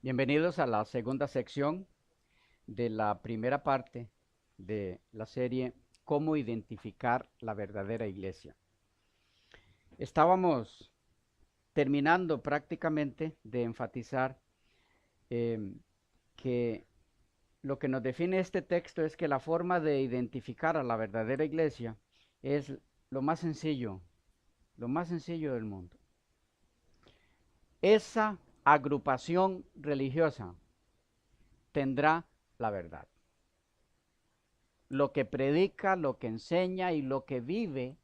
Bienvenidos a la segunda sección de la primera parte de la serie Cómo identificar la verdadera iglesia. Estábamos terminando prácticamente de enfatizar que lo que nos define este texto es que la forma de identificar a la verdadera iglesia es lo más sencillo del mundo. Esa agrupación religiosa tendrá la verdad. Lo que predica, lo que enseña y lo que vive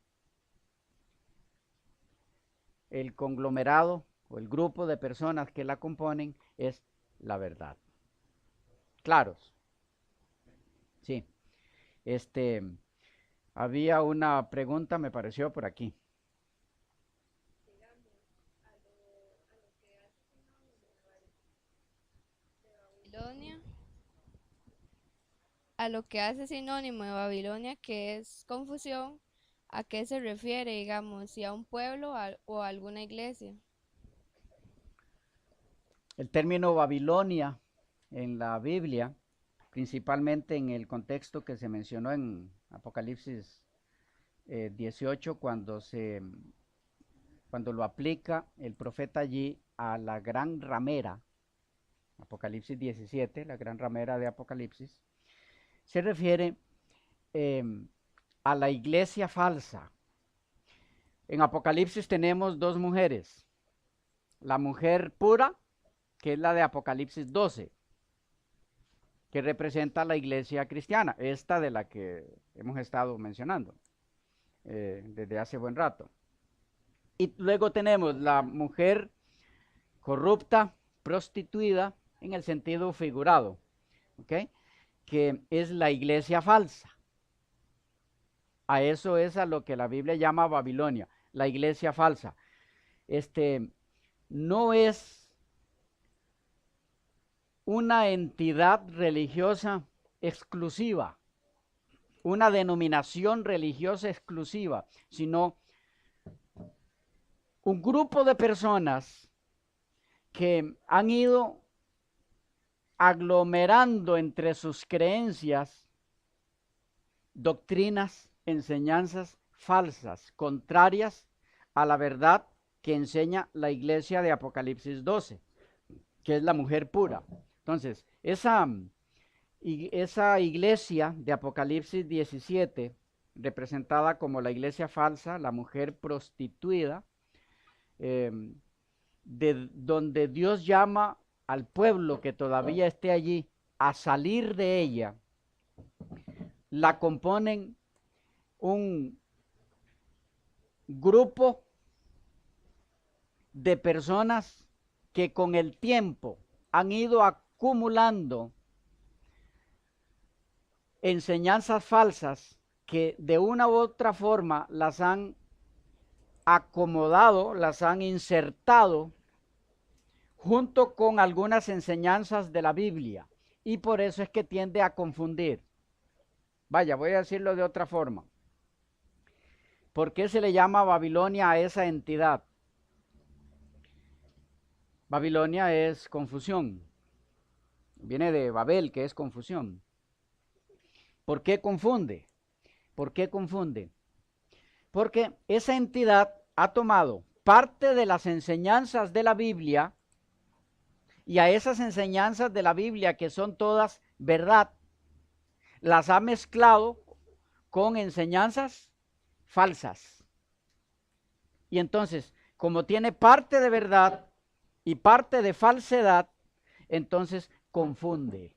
el conglomerado o el grupo de personas que la componen es la verdad. ¿Claros? Sí. Había una pregunta, me pareció por aquí. Babilonia, a lo que hace sinónimo de Babilonia, que es confusión, ¿a qué se refiere, digamos, si a un pueblo o a alguna iglesia? El término Babilonia en la Biblia, principalmente en el contexto que se mencionó en Apocalipsis 18, cuando lo aplica el profeta allí a la gran ramera, Apocalipsis 17, la gran ramera de Apocalipsis, se refiere eh, a la iglesia falsa. En Apocalipsis tenemos dos mujeres, la mujer pura, que es la de Apocalipsis 12, que representa la iglesia cristiana, esta de la que hemos estado mencionando desde hace buen rato. Y luego tenemos la mujer corrupta, prostituida, en el sentido figurado, ¿ok? Que es la iglesia falsa. A eso es a lo que la Biblia llama Babilonia, la iglesia falsa. No es una entidad religiosa exclusiva, una denominación religiosa exclusiva, sino un grupo de personas que han ido aglomerando entre sus creencias doctrinas, enseñanzas falsas, contrarias a la verdad que enseña la iglesia de Apocalipsis 12, que es la mujer pura. Entonces, esa iglesia de Apocalipsis 17, representada como la iglesia falsa, la mujer prostituida, eh, de donde Dios llama al pueblo que todavía esté allí a salir de ella, la componen un grupo de personas que con el tiempo han ido acumulando enseñanzas falsas que de una u otra forma las han acomodado, las han insertado junto con algunas enseñanzas de la Biblia. Y por eso es que tiende a confundir. Vaya, voy a decirlo de otra forma. ¿Por qué se le llama Babilonia a esa entidad? Babilonia es confusión. Viene de Babel, que es confusión. ¿Por qué confunde? ¿Por qué confunde? Porque esa entidad ha tomado parte de las enseñanzas de la Biblia y a esas enseñanzas de la Biblia, que son todas verdad, las ha mezclado con enseñanzas falsas. Y entonces, como tiene parte de verdad y parte de falsedad, entonces confunde.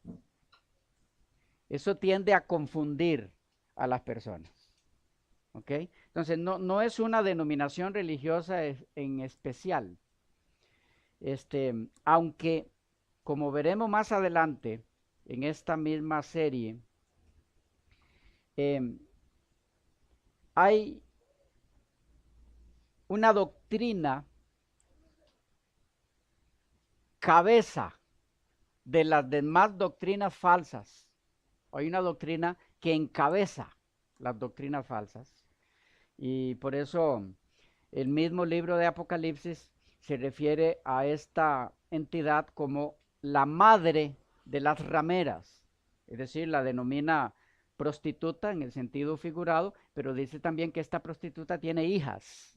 Eso tiende a confundir a las personas. ¿Ok? Entonces, no es una denominación religiosa en especial. Aunque, como veremos más adelante en esta misma serie, eh, hay una doctrina cabeza de las demás doctrinas falsas. Hay una doctrina que encabeza las doctrinas falsas. Y por eso el mismo libro de Apocalipsis se refiere a esta entidad como la madre de las rameras, es decir, la denomina prostituta en el sentido figurado, pero dice también que esta prostituta tiene hijas.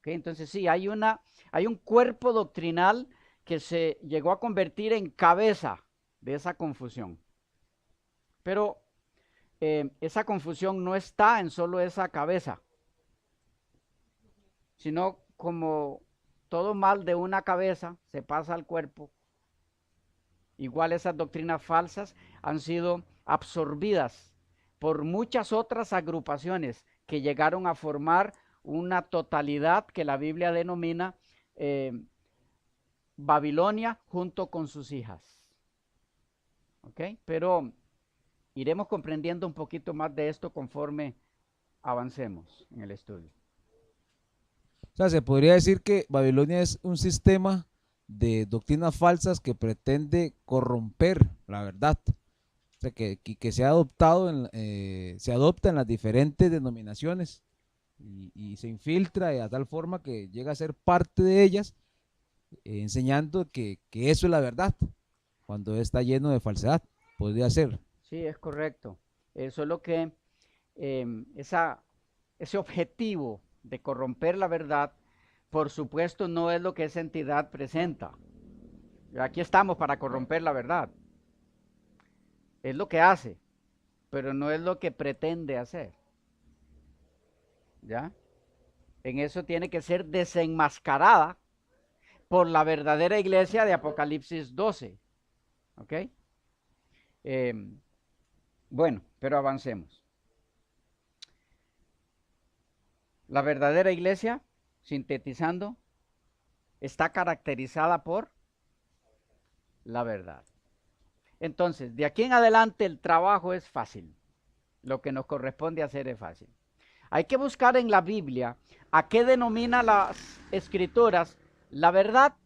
¿Okay? Entonces sí, hay un cuerpo doctrinal que se llegó a convertir en cabeza de esa confusión. Pero esa confusión no está en solo esa cabeza, sino como todo mal de una cabeza se pasa al cuerpo. Igual esas doctrinas falsas han sido absorbidas por muchas otras agrupaciones que llegaron a formar una totalidad que la Biblia denomina Babilonia junto con sus hijas. ¿Ok? Pero iremos comprendiendo un poquito más de esto conforme avancemos en el estudio. O sea, se podría decir que Babilonia es un sistema de doctrinas falsas que pretende corromper la verdad. O sea, que se ha adoptado, se adopta en las diferentes denominaciones y se infiltra a tal forma que llega a ser parte de ellas, enseñando que eso es la verdad, cuando está lleno de falsedad. Podría ser. Sí, es correcto. Solo que ese objetivo de corromper la verdad, por supuesto, no es lo que esa entidad presenta. Aquí estamos para corromper la verdad. Es lo que hace, pero no es lo que pretende hacer. ¿Ya? En eso tiene que ser desenmascarada por la verdadera iglesia de Apocalipsis 12. ¿Ok? Bueno, pero avancemos. La verdadera iglesia, sintetizando, está caracterizada por la verdad. Entonces, de aquí en adelante el trabajo es fácil. Lo que nos corresponde hacer es fácil. Hay que buscar en la Biblia a qué denomina las escrituras la verdad.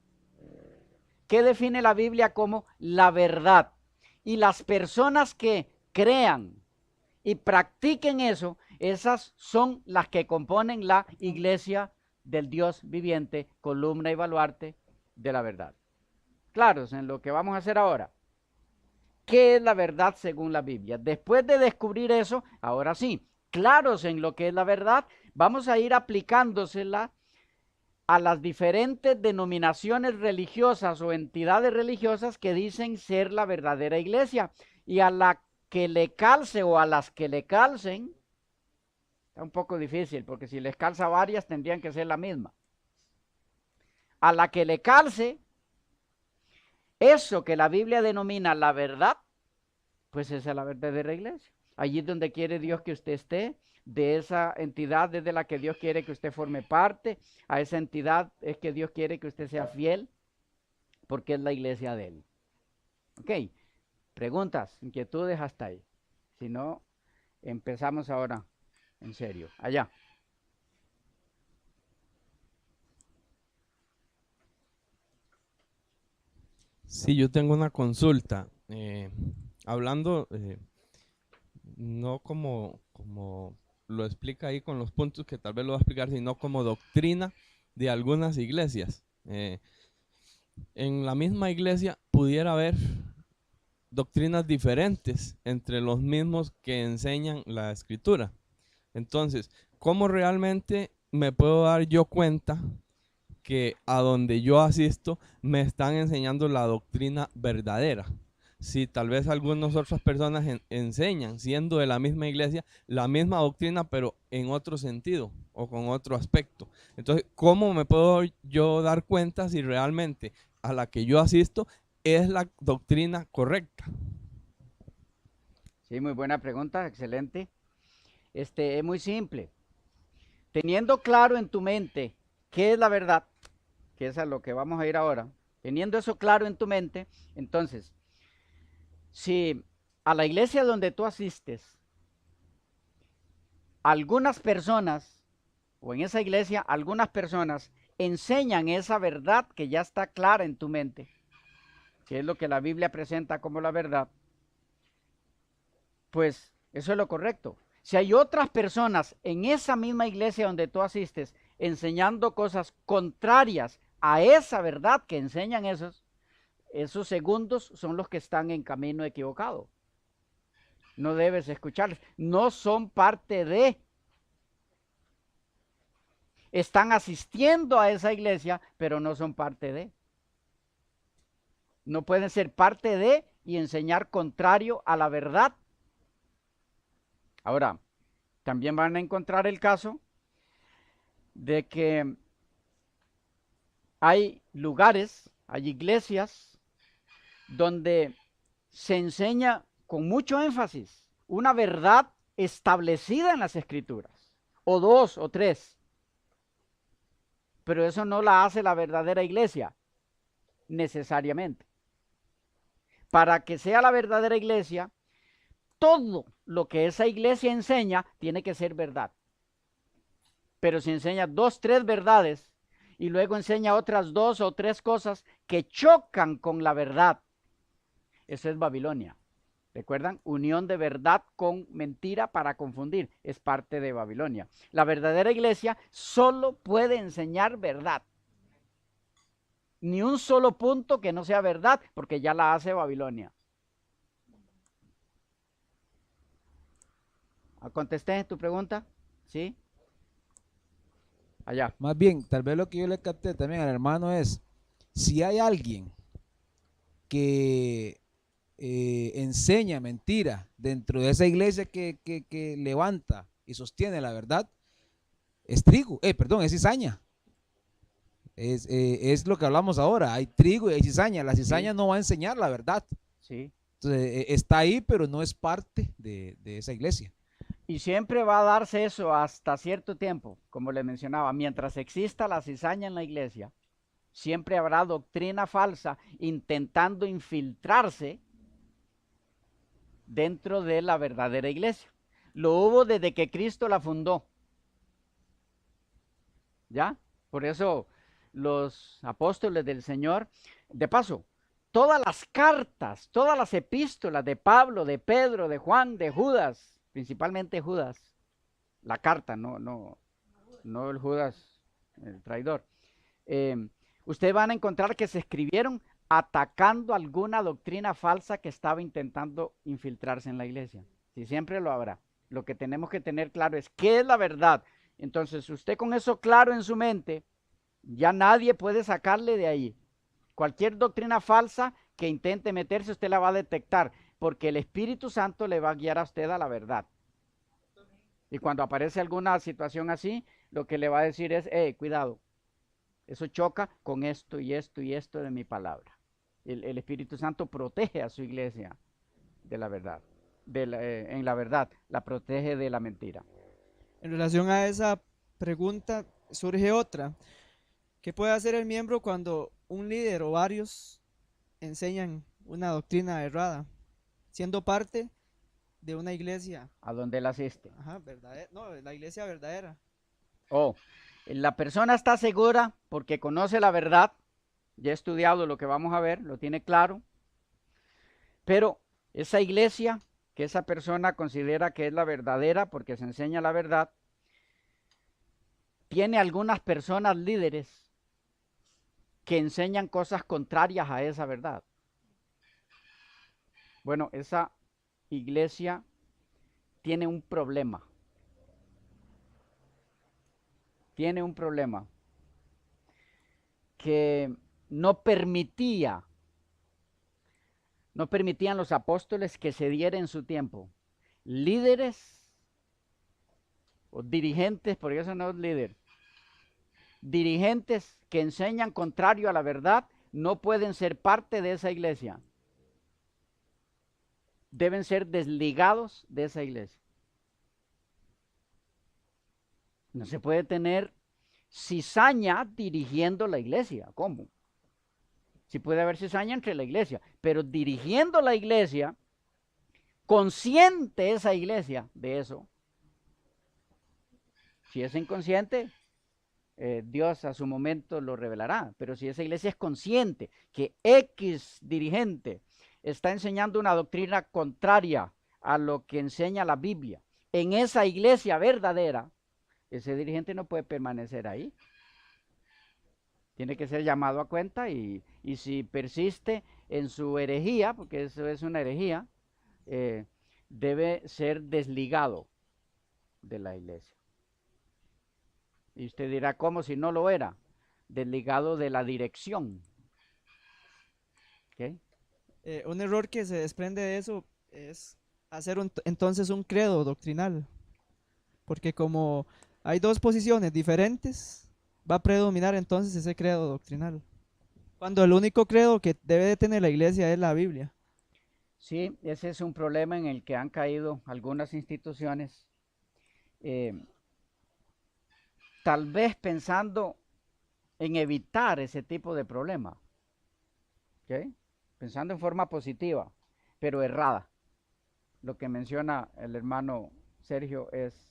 ¿Qué define la Biblia como la verdad? Y las personas que crean y practiquen eso, esas son las que componen la iglesia del Dios viviente, columna y baluarte de la verdad. Claros en lo que vamos a hacer ahora. ¿Qué es la verdad según la Biblia? Después de descubrir eso, ahora sí, claros en lo que es la verdad, vamos a ir aplicándosela a las diferentes denominaciones religiosas o entidades religiosas que dicen ser la verdadera iglesia, y a la que le calce o a las que le calcen. Está un poco difícil porque si les calza varias tendrían que ser la misma. A la que le calce eso que la Biblia denomina la verdad, pues esa es la verdadera iglesia. Allí es donde quiere Dios que usted esté. De esa entidad es de la que Dios quiere que usted forme parte. A esa entidad es que Dios quiere que usted sea fiel, porque es la iglesia de Él. Ok, preguntas, inquietudes hasta ahí. Si no, empezamos ahora en serio. Allá. Sí, yo tengo una consulta. Hablando, no como lo explica ahí con los puntos que tal vez lo va a explicar, sino como doctrina de algunas iglesias. En la misma iglesia pudiera haber doctrinas diferentes entre los mismos que enseñan la escritura. Entonces, ¿cómo realmente me puedo dar yo cuenta que a donde yo asisto me están enseñando la doctrina verdadera? Si tal vez algunas otras personas enseñan, siendo de la misma iglesia, la misma doctrina, pero en otro sentido o con otro aspecto. Entonces, ¿cómo me puedo yo dar cuenta si realmente a la que yo asisto es la doctrina correcta? Sí, muy buena pregunta, excelente. Es muy simple. Teniendo claro en tu mente qué es la verdad, que es a lo que vamos a ir ahora, teniendo eso claro en tu mente, entonces, si a la iglesia donde tú asistes, algunas personas, o en esa iglesia, algunas personas enseñan esa verdad que ya está clara en tu mente, que es lo que la Biblia presenta como la verdad, pues eso es lo correcto. Si hay otras personas en esa misma iglesia donde tú asistes enseñando cosas contrarias a esa verdad que enseñan esos, esos segundos son los que están en camino equivocado. No debes escucharles. No son parte de. Están asistiendo a esa iglesia, pero no son parte de. No pueden ser parte de y enseñar contrario a la verdad. Ahora, también van a encontrar el caso de que hay lugares, hay iglesias donde se enseña con mucho énfasis una verdad establecida en las Escrituras, o dos o tres, pero eso no la hace la verdadera iglesia, necesariamente. Para que sea la verdadera iglesia, todo lo que esa iglesia enseña tiene que ser verdad. Pero si enseña dos, tres verdades y luego enseña otras dos o tres cosas que chocan con la verdad, eso es Babilonia. ¿Recuerdan? Unión de verdad con mentira para confundir. Es parte de Babilonia. La verdadera iglesia solo puede enseñar verdad. Ni un solo punto que no sea verdad, porque ya la hace Babilonia. ¿Contesté tu pregunta? ¿Sí? Allá. Más bien, tal vez lo que yo le capté también al hermano es, si hay alguien que enseña mentira dentro de esa iglesia que levanta y sostiene la verdad, es trigo, perdón, es cizaña. Es lo que hablamos ahora, hay trigo y hay cizaña. La cizaña Sí. no va a enseñar la verdad. Sí. Entonces, está ahí, pero no es parte de esa iglesia. Y siempre va a darse eso hasta cierto tiempo, como le mencionaba. Mientras exista la cizaña en la iglesia, siempre habrá doctrina falsa intentando infiltrarse dentro de la verdadera iglesia. Lo hubo desde que Cristo la fundó. ¿Ya? Por eso los apóstoles del Señor, de paso, todas las cartas, todas las epístolas de Pablo, de Pedro, de Juan, de Judas, principalmente Judas, la carta, no el Judas, el traidor. Ustedes van a encontrar que se escribieron atacando alguna doctrina falsa que estaba intentando infiltrarse en la iglesia. Sí, siempre lo habrá. Lo que tenemos que tener claro es qué es la verdad. Entonces, usted con eso claro en su mente, ya nadie puede sacarle de ahí. Cualquier doctrina falsa que intente meterse, usted la va a detectar, porque el Espíritu Santo le va a guiar a usted a la verdad. Y cuando aparece alguna situación así, lo que le va a decir es, cuidado, eso choca con esto y esto y esto de mi palabra. El Espíritu Santo protege a su iglesia de la verdad, en la verdad, la protege de la mentira. En relación a esa pregunta surge otra. ¿Qué puede hacer el miembro cuando un líder o varios enseñan una doctrina errada, siendo parte de una iglesia? ¿A dónde él asiste? Ajá, verdadera. No, la iglesia verdadera. La persona está segura porque conoce la verdad, ya ha estudiado lo que vamos a ver, lo tiene claro, pero esa iglesia que esa persona considera que es la verdadera porque se enseña la verdad, tiene algunas personas líderes que enseñan cosas contrarias a esa verdad. Bueno, esa iglesia tiene un problema. Tiene un problema que no permitían los apóstoles que se diera en su tiempo. Líderes o dirigentes, porque eso no es líder, dirigentes que enseñan contrario a la verdad no pueden ser parte de esa iglesia. Deben ser desligados de esa iglesia. No se puede tener cizaña dirigiendo la iglesia. ¿Cómo? Sí puede haber cizaña entre la iglesia, pero dirigiendo la iglesia, consciente esa iglesia de eso. Si es inconsciente, Dios a su momento lo revelará. Pero si esa iglesia es consciente que X dirigente está enseñando una doctrina contraria a lo que enseña la Biblia, en esa iglesia verdadera, ese dirigente no puede permanecer ahí. Tiene que ser llamado a cuenta y si persiste en su herejía, porque eso es una herejía, debe ser desligado de la iglesia. Y usted dirá, ¿cómo si no lo era? Desligado de la dirección. ¿Okay? Un error que se desprende de eso es hacer entonces un credo doctrinal. Porque como hay dos posiciones diferentes, va a predominar entonces ese credo doctrinal. Cuando el único credo que debe de tener la iglesia es la Biblia. Sí, ese es un problema en el que han caído algunas instituciones, tal vez pensando en evitar ese tipo de problema, ¿okay? Pensando en forma positiva, pero errada. Lo que menciona el hermano Sergio es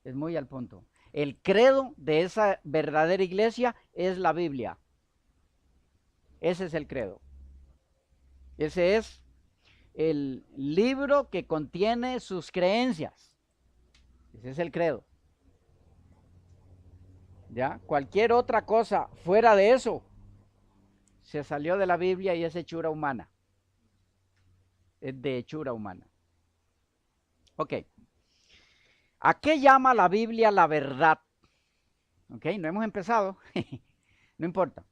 muy al punto. El credo de esa verdadera iglesia es la Biblia. Ese es el credo. Ese es el libro que contiene sus creencias. Ese es el credo. ¿Ya? Cualquier otra cosa fuera de eso se salió de la Biblia y es hechura humana. Es de hechura humana. Ok. ¿A qué llama la Biblia la verdad? Ok, no hemos empezado. No importa.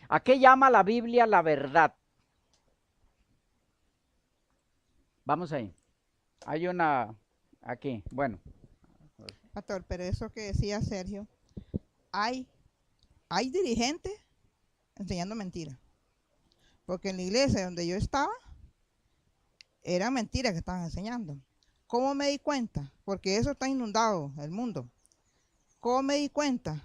¿A qué llama la Biblia la verdad? Vamos ahí. Hay una aquí. Bueno. Pastor, pero eso que decía Sergio, hay dirigentes enseñando mentiras. Porque en la iglesia donde yo estaba, eran mentiras que estaban enseñando. ¿Cómo me di cuenta? Porque eso está inundado el mundo. ¿Cómo me di cuenta?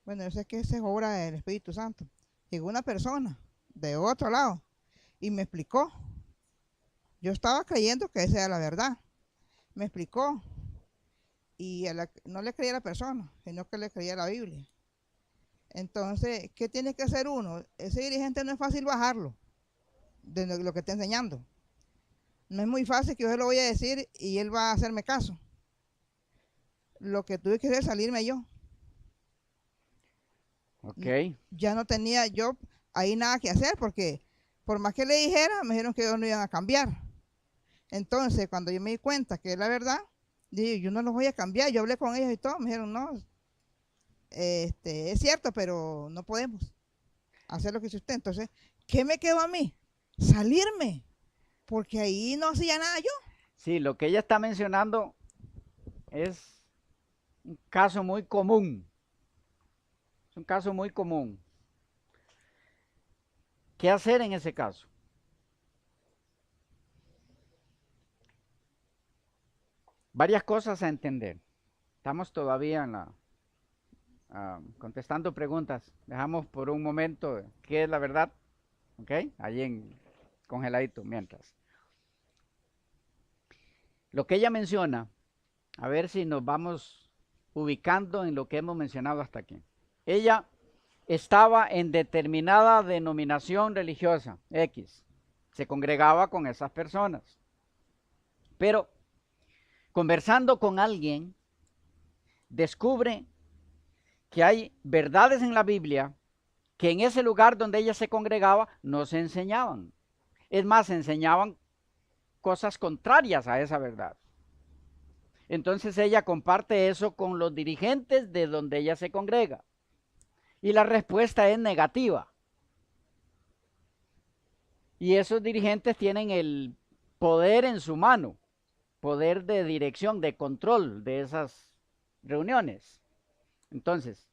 Bueno, yo sé que esa es obra del Espíritu Santo. Llegó una persona de otro lado y me explicó. Yo estaba creyendo que esa era la verdad. Me explicó. Y no le creía a la persona, sino que le creía a la Biblia. Entonces, ¿qué tiene que hacer uno? Ese dirigente no es fácil bajarlo de lo que está enseñando. No es muy fácil que yo se lo voy a decir y él va a hacerme caso. Lo que tuve que hacer es salirme yo. Ok. Ya no tenía yo ahí nada que hacer porque por más que le dijera, me dijeron que ellos no iban a cambiar. Entonces, cuando yo me di cuenta que es la verdad, dije, yo no los voy a cambiar. Yo hablé con ellos y todo, me dijeron, no, es cierto, pero no podemos hacer lo que hizo usted. Entonces, ¿qué me quedó a mí? Salirme, porque ahí no hacía nada yo. Sí, lo que ella está mencionando es un caso muy común. Es un caso muy común. ¿Qué hacer en ese caso? Varias cosas a entender. Estamos todavía en contestando preguntas. Dejamos por un momento qué es la verdad. ¿Ok? Ahí en congeladito mientras. Lo que ella menciona, a ver si nos vamos ubicando en lo que hemos mencionado hasta aquí. Ella estaba en determinada denominación religiosa, X. Se congregaba con esas personas. Pero conversando con alguien, descubre que hay verdades en la Biblia que en ese lugar donde ella se congregaba no se enseñaban. Es más, se enseñaban cosas contrarias a esa verdad. Entonces ella comparte eso con los dirigentes de donde ella se congrega. Y la respuesta es negativa. Y esos dirigentes tienen el poder en su mano, poder de dirección, de control de esas reuniones. Entonces,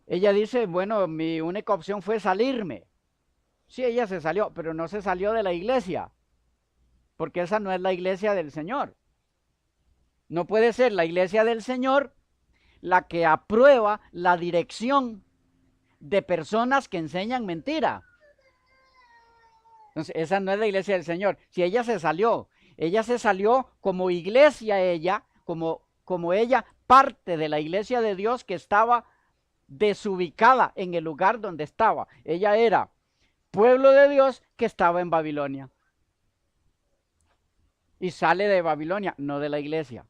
ella dice, bueno, mi única opción fue salirme. Sí, ella se salió, pero no se salió de la iglesia, porque esa no es la iglesia del Señor. No puede ser la iglesia del Señor la que aprueba la dirección de personas que enseñan mentira. Entonces, esa no es la iglesia del Señor. Si ella se salió como iglesia, como ella, parte de la iglesia de Dios que estaba desubicada en el lugar donde estaba. Ella era pueblo de Dios que estaba en Babilonia. Y sale de Babilonia, no de la iglesia.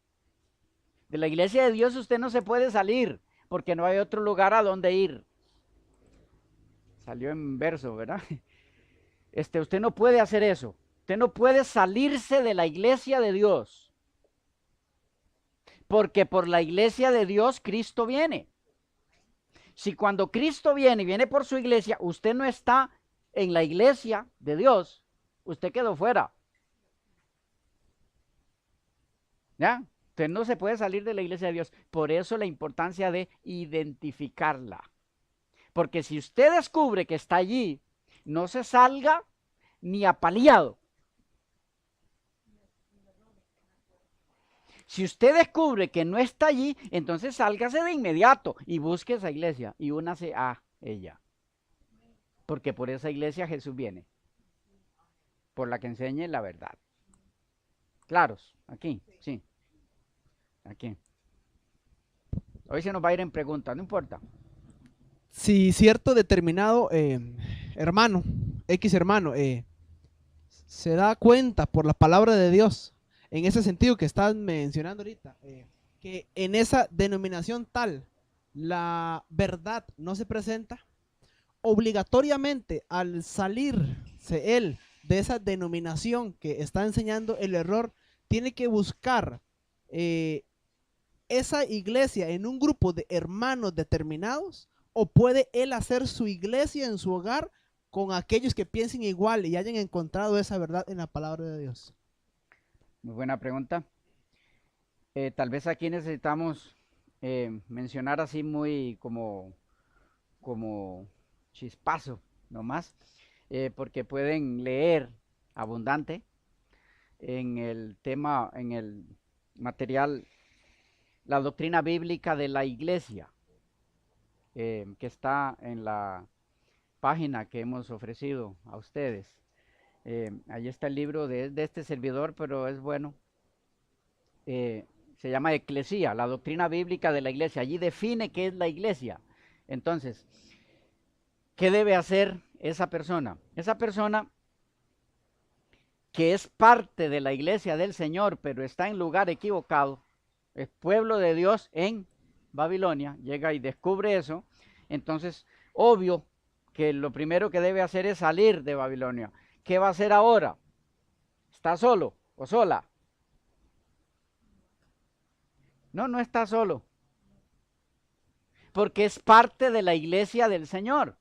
De la iglesia de Dios usted no se puede salir, porque no hay otro lugar a donde ir. Salió en verso, ¿verdad? Usted no puede hacer eso. Usted no puede salirse de la iglesia de Dios. Porque por la iglesia de Dios Cristo viene. Si cuando Cristo viene y viene por su iglesia, usted no está en la iglesia de Dios, usted quedó fuera. ¿Ya? Usted no se puede salir de la iglesia de Dios. Por eso la importancia de identificarla. Porque si usted descubre que está allí, no se salga ni apaleado. Si usted descubre que no está allí, entonces sálgase de inmediato y busque esa iglesia y únase a ella. Porque por esa iglesia Jesús viene. Por la que enseñe la verdad. ¿Claros? Aquí, sí. Aquí. Hoy se nos va a ir en preguntas, no importa. Si cierto determinado hermano, X hermano, se da cuenta por la palabra de Dios, en ese sentido que estás mencionando ahorita, que en esa denominación tal, la verdad no se presenta, obligatoriamente al salirse él de esa denominación que está enseñando el error, tiene que buscar esa iglesia en un grupo de hermanos determinados, o puede él hacer su iglesia en su hogar con aquellos que piensen igual y hayan encontrado esa verdad en la palabra de Dios. Muy buena pregunta. Tal vez aquí necesitamos mencionar así muy como chispazo nomás, porque pueden leer abundante en el tema, en el material, la doctrina bíblica de la iglesia, que está en la página que hemos ofrecido a ustedes. Ahí está el libro de este servidor, pero es bueno. Se llama Eclesía, la doctrina bíblica de la iglesia. Allí define qué es la iglesia. Entonces, ¿qué debe hacer esa persona? Esa persona que es parte de la iglesia del Señor, pero está en lugar equivocado, es pueblo de Dios en Babilonia, llega y descubre eso, entonces, obvio que lo primero que debe hacer es salir de Babilonia. ¿Qué va a hacer ahora? ¿Está solo o sola? No, no está solo. Porque es parte de la iglesia del Señor.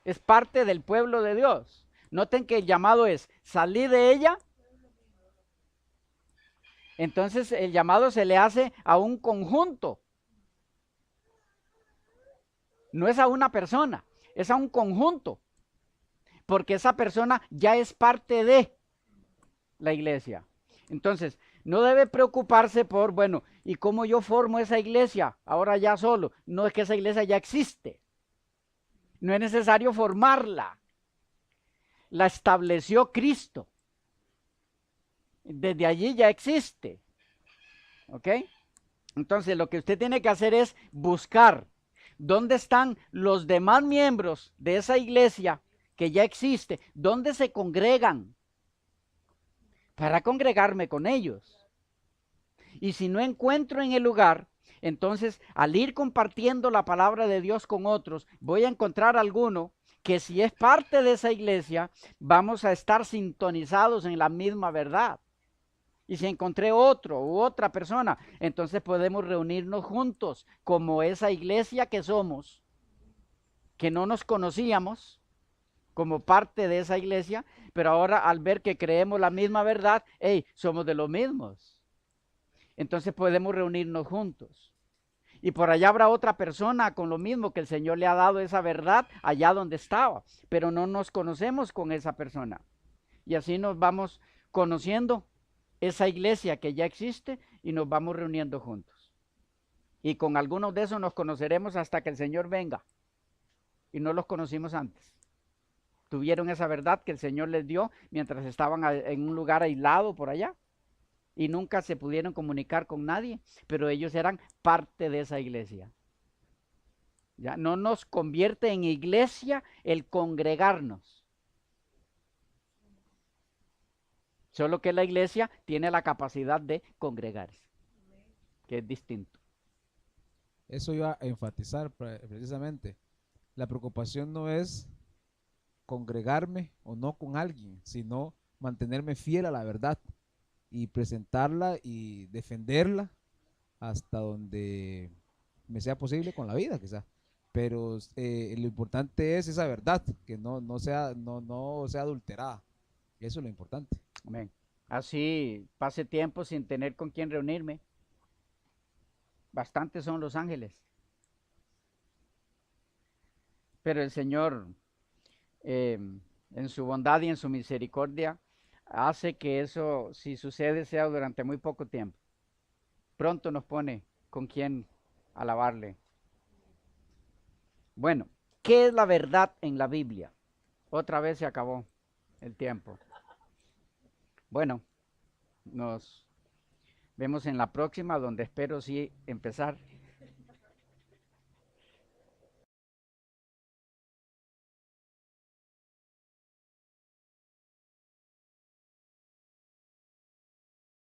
Es parte del pueblo de Dios. Noten que el llamado es salir de ella. Entonces el llamado se le hace a un conjunto. No es a una persona, es a un conjunto. Porque esa persona ya es parte de la iglesia. Entonces, no debe preocuparse por, bueno, ¿y cómo yo formo esa iglesia ahora ya solo? No, es que esa iglesia ya existe. No es necesario formarla. La estableció Cristo. Desde allí ya existe. ¿Ok? Entonces, lo que usted tiene que hacer es buscar dónde están los demás miembros de esa iglesia que ya existe, dónde se congregan, para congregarme con ellos. Y si no encuentro en el lugar, entonces al ir compartiendo la palabra de Dios con otros, voy a encontrar alguno que si es parte de esa iglesia, vamos a estar sintonizados en la misma verdad. Y si encontré otro u otra persona, entonces podemos reunirnos juntos como esa iglesia que somos, que no nos conocíamos como parte de esa iglesia, pero ahora al ver que creemos la misma verdad, hey, somos de los mismos. Entonces podemos reunirnos juntos. Y por allá habrá otra persona con lo mismo que el Señor le ha dado esa verdad allá donde estaba, pero no nos conocemos con esa persona. Y así nos vamos conociendo esa iglesia que ya existe y nos vamos reuniendo juntos. Y con algunos de esos nos conoceremos hasta que el Señor venga. Y no los conocimos antes. Tuvieron esa verdad que el Señor les dio mientras estaban en un lugar aislado por allá. Y nunca se pudieron comunicar con nadie, pero ellos eran parte de esa iglesia. Ya no nos convierte en iglesia el congregarnos. Solo que la iglesia tiene la capacidad de congregarse, que es distinto. Eso iba a enfatizar precisamente. La preocupación no es congregarme o no con alguien, sino mantenerme fiel a la verdad y presentarla y defenderla hasta donde me sea posible con la vida, quizá. Pero lo importante es esa verdad, que no sea adulterada. Eso es lo importante. Amén. Así pase tiempo sin tener con quién reunirme. Bastantes son los ángeles. Pero el Señor, en su bondad y en su misericordia, hace que eso, si sucede, sea durante muy poco tiempo. Pronto nos pone con quién alabarle. Bueno, ¿qué es la verdad en la Biblia? Otra vez se acabó el tiempo. Bueno, nos vemos en la próxima, donde espero sí empezar